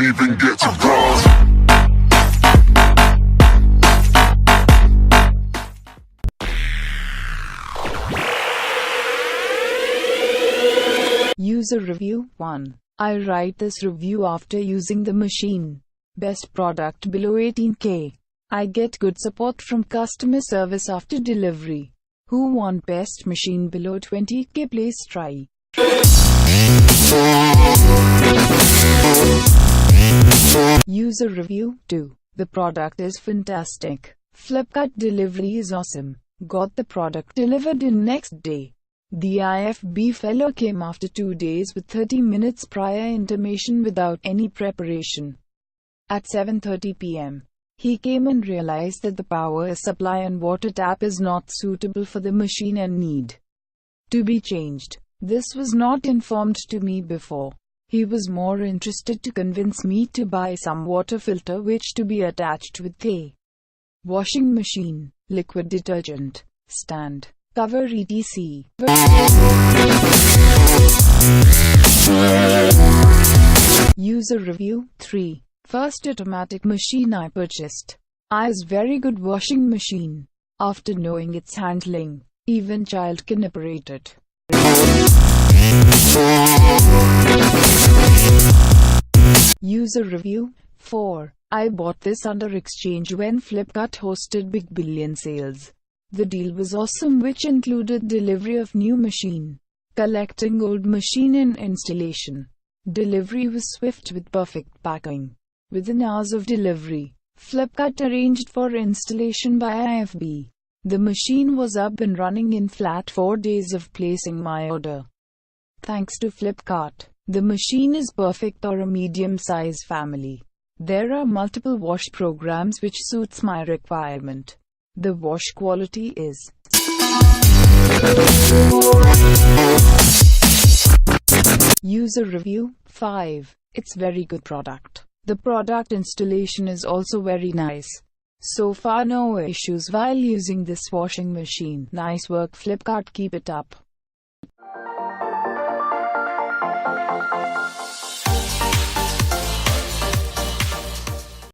even get to bronze. User Review 1. I write this review after using the machine. Best product below 18K. I get good support from customer service after delivery. Who want best machine below 20K? Please try. User Review 2. The product is fantastic. Flipkart delivery is awesome. Got the product delivered in next day. The IFB fellow came after 2 days with 30 minutes prior intimation without any preparation. At 7:30 p.m., he came and realized that the power supply and water tap is not suitable for the machine and need to be changed. This was not informed to me before. He was more interested to convince me to buy some water filter which to be attached with a washing machine, liquid detergent, stand, cover etc. User Review 3. First automatic machine I purchased. Is very good washing machine. After knowing its handling, even child can operate it. User Review 4. I bought this under exchange when Flipkart hosted Big Billion sales. The deal was awesome, which included delivery of new machine, collecting old machine and installation. Delivery was swift with perfect packing. Within hours of delivery, Flipkart arranged for installation by IFB. The machine was up and running in flat 4 days of placing my order. Thanks to Flipkart, the machine is perfect for a medium-size family. There are multiple wash programs which suits my requirement. The wash quality is User Review 5. It's very good product. The product installation is also very nice. So far no issues while using this washing machine. Nice work Flipkart, keep it up.